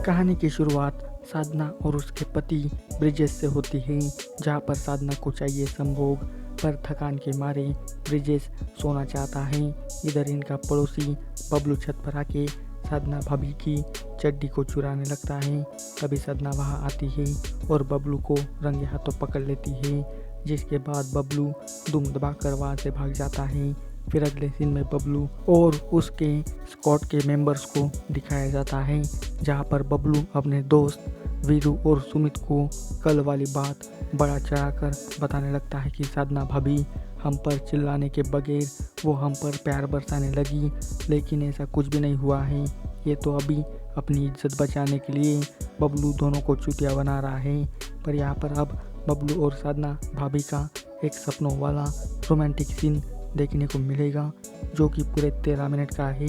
कहानी की शुरुआत साधना और उसके पति ब्रिजेश से होती है, जहां पर साधना को चाहिए संभोग, पर थकान के मारे ब्रिजेश सोना चाहता है। इधर इनका पड़ोसी बबलू छत पर आके साधना भाभी की चड्डी को चुराने लगता है। तभी साधना वहां आती है और बबलू को रंगे हाथों पकड़ लेती है, जिसके बाद बबलू दुम दबाकर वहां से भाग जाता है। फिर अगले सीन में बबलू और उसके स्क्वाड के मेंबर्स को दिखाया जाता है, जहां पर बबलू अपने दोस्त वीरू और सुमित को कल वाली बात बड़ा चढ़ाकर बताने लगता है कि साधना भाभी हम पर चिल्लाने के बगैर वो हम पर प्यार बरसाने लगी, लेकिन ऐसा कुछ भी नहीं हुआ है। ये तो अभी अपनी इज्जत बचाने के लिए बबलू दोनों को चुतिया बना रहा है। पर यहाँ पर अब बबलू और साधना भाभी का एक सपनों वाला रोमांटिक सीन देखने को मिलेगा, जो कि पूरे 13 मिनट का है।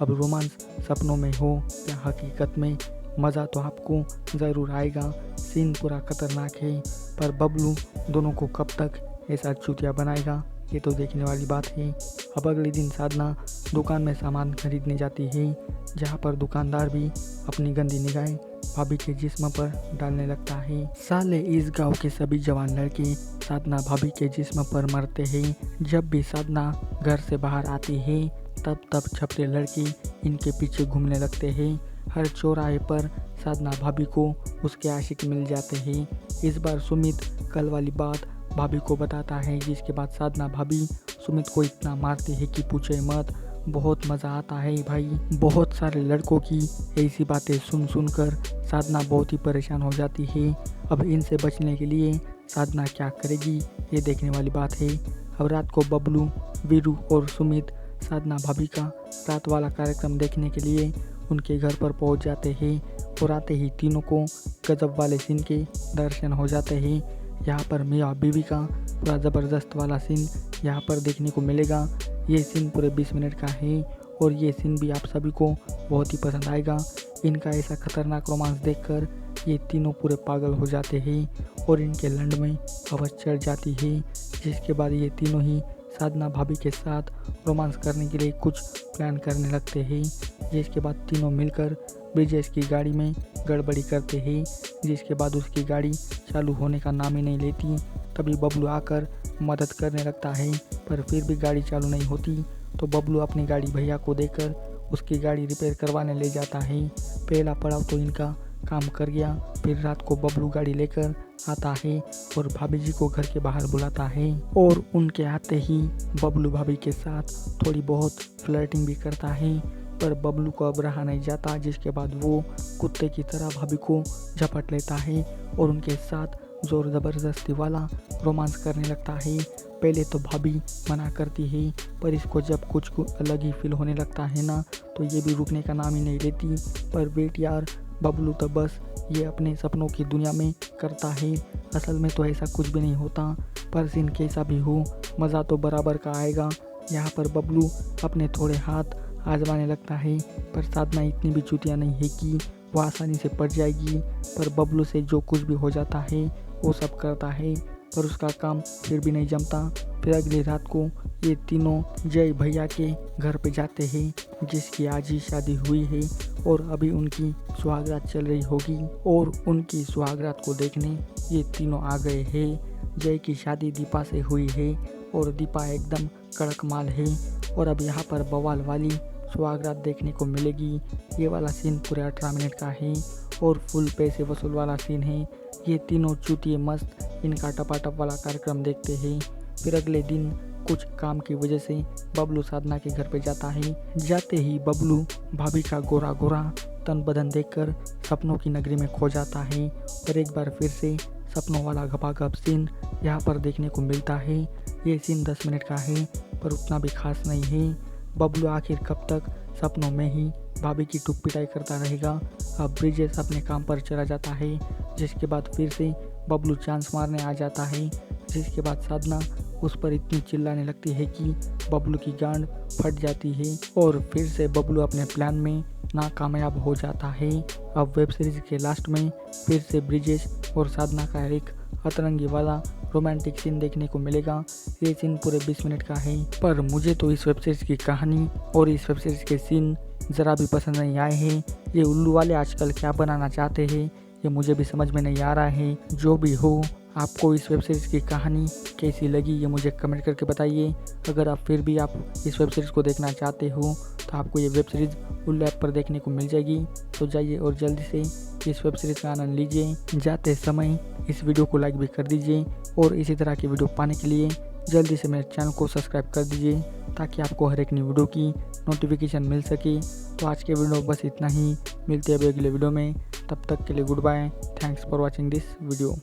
अब रोमांस सपनों में हो या हकीकत में, मज़ा तो आपको ज़रूर आएगा। सीन पूरा खतरनाक है, पर बबलू दोनों को कब तक ऐसा चूतिया बनाएगा, ये तो देखने वाली बात है। अब अगले दिन साधना दुकान में सामान खरीदने जाती है, जहाँ पर दुकानदार भी अपनी गंदी निगाहें भाभी के जिस्म पर डालने लगता है। साले इस गांव के सभी जवान लड़के साधना भाभी के जिस्म पर मरते हैं। जब भी साधना घर से बाहर आती है, तब छपरे लड़के इनके पीछे घूमने लगते हैं। हर चौराहे पर साधना भाभी को उसके आशिक मिल जाते हैं। इस बार सुमित कल वाली बात भाभी को बताता है, जिसके बाद साधना भाभी सुमित को इतना मारती है कि पूछे मत। बहुत मज़ा आता है भाई। बहुत सारे लड़कों की ऐसी बातें सुन कर साधना बहुत ही परेशान हो जाती है। अब इनसे बचने के लिए साधना क्या करेगी, ये देखने वाली बात है। अब रात को बबलू, वीरू और सुमित साधना भाभी का रात वाला कार्यक्रम देखने के लिए उनके घर पर पहुंच जाते हैं, और आते ही तीनों को गजब वाले सीन के दर्शन हो जाते हैं। यहाँ पर मियाँ बीवी का पूरा ज़बरदस्त वाला सीन यहाँ पर देखने को मिलेगा। ये सीन पूरे 20 मिनट का है, और ये सीन भी आप सभी को बहुत ही पसंद आएगा। इनका ऐसा खतरनाक रोमांस देखकर ये तीनों पूरे पागल हो जाते हैं, और इनके लंड में हवस चढ़ जाती है। जिसके बाद ये तीनों ही साधना भाभी के साथ रोमांस करने के लिए कुछ प्लान करने लगते हैं। जिसके बाद तीनों मिलकर ब्रिजेश की गाड़ी में गड़बड़ी करते हैं, जिसके बाद उसकी गाड़ी चालू होने का नाम ही नहीं लेती। तभी बबलू आकर मदद करने लगता है, पर फिर भी गाड़ी चालू नहीं होती। तो बबलू अपनी गाड़ी भैया को देकर उसकी गाड़ी रिपेयर करवाने ले जाता है। पहला पड़ाव तो इनका काम कर गया। फिर रात को बबलू गाड़ी लेकर आता है और भाभी जी को घर के बाहर बुलाता है, और उनके आते ही बबलू भाभी के साथ थोड़ी बहुत फ्लर्टिंग भी करता है। पर बबलू को अब रहा नहीं जाता, जिसके बाद वो कुत्ते की तरह भाभी को झपट लेता है और उनके साथ जोर ज़बरदस्ती वाला रोमांस करने लगता है। पहले तो भाभी मना करती है, पर इसको जब कुछ अलग ही फील होने लगता है ना, तो ये भी रुकने का नाम ही नहीं लेती। पर वेट यार, बबलू तो बस ये अपने सपनों की दुनिया में करता है। असल में तो ऐसा कुछ भी नहीं होता, पर सीन कैसा भी हो, मज़ा तो बराबर का आएगा। यहाँ पर बबलू अपने थोड़े हाथ आजमाने लगता है, पर साधना इतनी भी चुतिया नहीं है कि वो आसानी से पड़ जाएगी। पर बबलू से जो कुछ भी हो जाता है वो सब करता है, पर उसका काम फिर भी नहीं जमता। फिर अगली रात को ये तीनों जय भैया के घर पे जाते हैं, जिसकी आज ही शादी हुई है, और अभी उनकी सुहागरात चल रही होगी। और उनकी सुहागरात को देखने ये तीनों आ गए हैं। जय की शादी दीपा से हुई है, और दीपा एकदम कड़क माल है। और अब यहाँ पर बवाल वाली सुहागरात देखने को मिलेगी। ये वाला सीन पूरे 18 मिनट का है, और फुल पैसे वसूल वाला सीन है। ये तीनों चूतिए मस्त इनका टपाटप वाला कार्यक्रम देखते हैं। फिर अगले दिन कुछ काम की वजह से बबलू साधना के घर पे जाता है। जाते ही बबलू भाभी का गोरा गोरा तन बदन देखकर सपनों की नगरी में खो जाता है, और एक बार फिर से सपनों वाला घपाघप सीन यहाँ पर देखने को मिलता है। ये सीन 10 मिनट का है, पर उतना भी खास नहीं है। बबलू आखिर कब तक सपनों में ही भाभी की टूक पिटाई करता रहेगा। अब ब्रिजेश अपने काम पर चला जाता है, जिसके बाद फिर से बबलू चांस मारने आ जाता है। जिसके बाद साधना उस पर इतनी चिल्लाने लगती है कि बबलू की गांड फट जाती है, और फिर से बबलू अपने प्लान में नाकामयाब हो जाता है। अब वेब सीरीज के लास्ट में फिर से ब्रिजेश और साधना का एक अतरंगी वाला रोमांटिक सीन देखने को मिलेगा। ये सीन पूरे 20 मिनट का है, पर मुझे तो इस वेब सीरीज की कहानी और इस वेब सीरीज के सीन ज़रा भी पसंद नहीं आए हैं। ये उल्लू वाले आजकल क्या बनाना चाहते हैं ये मुझे भी समझ में नहीं आ रहा है। जो भी हो, आपको इस वेब सीरीज़ की कहानी कैसी लगी ये मुझे कमेंट करके बताइए। अगर आप फिर भी आप इस वेब सीरीज़ को देखना चाहते हो तो आपको ये वेब सीरीज़ उल्लू ऐप पर देखने को मिल जाएगी। तो जाइए और जल्दी से इस वेब सीरीज़ का आनंद लीजिए। जाते समय इस वीडियो को लाइक भी कर दीजिए और इसी तरह की वीडियो पाने के लिए जल्दी से मेरे चैनल को सब्सक्राइब कर दीजिए ताकि आपको हर एक नई वीडियो की नोटिफिकेशन मिल सके। तो आज के वीडियो बस इतना ही, मिलते हैं अगले वीडियो में। तब तक के लिए goodbye. Thanks for watching this video.